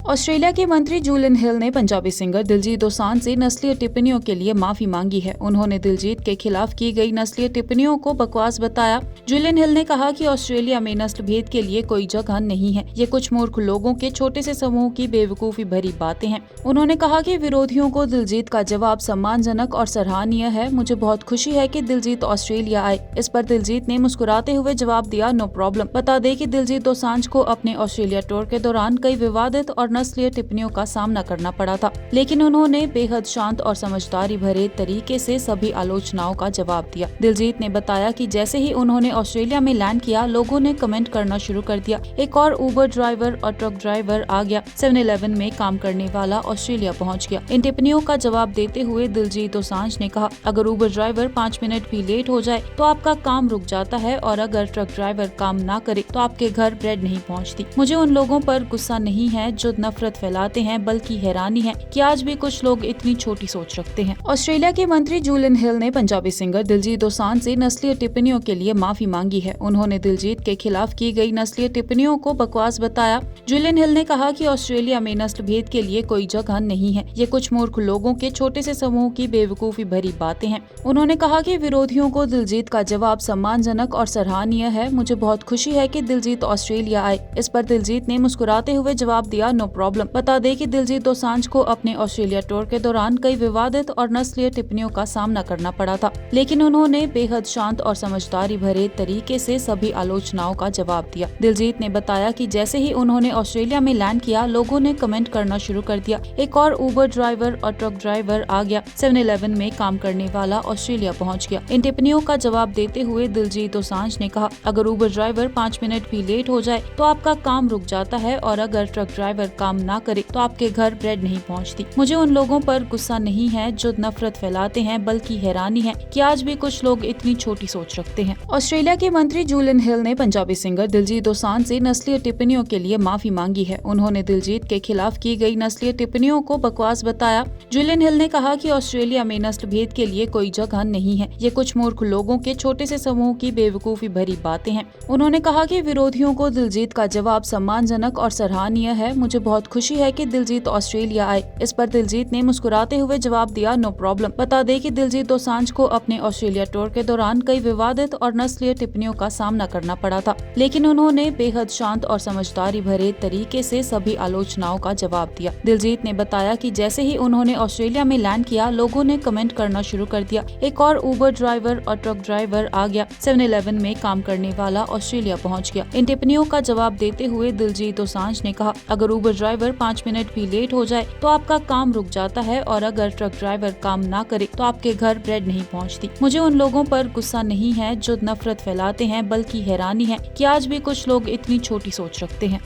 Australia के मंत्री Julian हिल ने पंजाबी सिंगर दिलजीत दोसांझ से नस्लीय टिप्पणियों के लिए माफी मांगी है। उन्होंने दिलजीत के खिलाफ की गई नस्लीय टिप्पणियों को बकवास बताया। जूलियन हिल ने कहा कि ऑस्ट्रेलिया में नस्ल भेद के लिए कोई जगह नहीं है। ये कुछ मूर्ख लोगों के छोटे से समूह की बेवकूफी भरी बातें हैं। उन्होंने कहा कि विरोधियों को दिलजीत का जवाब सम्मानजनक और सराहनीय है। मुझे बहुत खुशी है कि दिलजीत ऑस्ट्रेलिया आए। इस पर दिलजीत ने मुस्कुराते हुए जवाब दिया, नो प्रॉब्लम। बता दें कि दिलजीत दोसांझ को अपने ऑस्ट्रेलिया टूर के दौरान कई विवादित और नस्लीय टिप्पणियों का सामना करना पड़ा था, लेकिन उन्होंने बेहद शांत और समझदारी भरे तरीके से सभी आलोचनाओं का जवाब दिया। दिलजीत ने बताया कि जैसे ही उन्होंने ऑस्ट्रेलिया में लैंड किया, लोगों ने कमेंट करना शुरू कर दिया। एक और उबर ड्राइवर और ट्रक ड्राइवर आ गया। 7-Eleven में काम करने वाला ऑस्ट्रेलिया पहुंच गया। इन टिप्पणियों का जवाब देते हुए दिलजीत दोसांझ ने कहा, अगर उबर ड्राइवर 5 मिनट भी लेट हो जाए तो आपका काम रुक जाता है, और अगर ट्रक ड्राइवर काम ना करे तो आपके घर ब्रेड नहीं पहुंचती। मुझे उन लोगों पर गुस्सा नहीं है जो नफरत फैलाते हैं, बल्कि हैरानी है कि आज भी कुछ लोग इतनी छोटी सोच रखते हैं। ऑस्ट्रेलिया के मंत्री जूलियन हिल ने पंजाबी सिंगर दिलजीत दोसांझ से नस्लीय टिप्पणियों के लिए माफी मांगी है। उन्होंने दिलजीत के खिलाफ की गई नस्लीय टिप्पणियों को बकवास बताया। जूलियन हिल ने कहा कि ऑस्ट्रेलिया में नस्ल भेद के लिए कोई जगह नहीं है। ये कुछ मूर्ख लोगों के छोटे से समूह की बेवकूफी भरी बातें हैं। उन्होंने कहा कि विरोधियों को दिलजीत का जवाब सम्मानजनक और सराहनीय है। मुझे बहुत खुशी है कि दिलजीत ऑस्ट्रेलिया आए। इस पर दिलजीत ने मुस्कुराते हुए जवाब दिया, नो प्रॉब्लम। बता दें कि दिलजीत दोसांझ को अपने ऑस्ट्रेलिया टूर के दौरान कई विवादित और नस्लीय टिप्पणियों का सामना करना पड़ा था, लेकिन उन्होंने बेहद शांत और समझदारी भरे तरीके से सभी आलोचनाओं का जवाब दिया। दिलजीत ने बताया कि जैसे ही उन्होंने ऑस्ट्रेलिया में लैंड किया, लोगों ने कमेंट करना शुरू कर दिया। एक और उबर ड्राइवर और ट्रक ड्राइवर आ गया। 7-Eleven में काम करने वाला ऑस्ट्रेलिया पहुंच गया। इन टिप्पणियों का जवाब देते हुए दिलजीत दोसांझ ने कहा, अगर उबर ड्राइवर 5 मिनट भी लेट हो जाए तो आपका काम रुक जाता है, और अगर ट्रक ड्राइवर काम ना करे तो आपके घर ब्रेड नहीं पहुंचती। मुझे उन लोगों पर गुस्सा नहीं है जो नफरत फैलाते हैं, बल्कि हैरानी है कि आज भी कुछ लोग इतनी छोटी सोच रखते हैं। ऑस्ट्रेलिया के मंत्री जूलियन हिल ने पंजाबी सिंगर दिलजीत दोसांझ से नस्लीय टिप्पणियों के लिए माफी मांगी है। उन्होंने दिलजीत के खिलाफ की गई नस्लीय टिप्पणियों को बकवास बताया। जूलियन हिल ने कहा कि ऑस्ट्रेलिया में नस्ल भेद के लिए कोई जगह नहीं है। ये कुछ मूर्ख लोगों के छोटे से समूह की बेवकूफी भरी बातें हैं। उन्होंने कहा कि विरोधियों को दिलजीत का जवाब सम्मानजनक और सराहनीय है। मुझे बहुत खुशी है कि दिलजीत ऑस्ट्रेलिया आए। इस पर दिलजीत ने मुस्कुराते हुए जवाब दिया, नो प्रॉब्लम। बता दें कि दिलजीत दोसांझ को अपने ऑस्ट्रेलिया टूर के दौरान कई विवादित और नस्लीय टिप्पणियों का सामना करना पड़ा था, लेकिन उन्होंने बेहद शांत और समझदारी भरे तरीके से सभी आलोचनाओं का जवाब दिया। दिलजीत ने बताया कि जैसे ही उन्होंने ऑस्ट्रेलिया में लैंड किया, लोगों ने कमेंट करना शुरू कर दिया। एक और उबर ड्राइवर और ट्रक ड्राइवर आ गया। 7-Eleven में काम करने वाला ऑस्ट्रेलिया पहुंच गया। इन टिप्पणियों का जवाब देते हुए दिलजीत दोसांझ ने कहा, अगर उबर ड्राइवर 5 मिनट भी लेट हो जाए तो आपका काम रुक जाता है, और अगर ट्रक ड्राइवर काम ना करे तो आपके घर ब्रेड नहीं पहुंचती। मुझे उन लोगों पर गुस्सा नहीं है जो नफरत फैलाते हैं, बल्कि हैरानी है कि आज भी कुछ लोग इतनी छोटी सोच रखते हैं।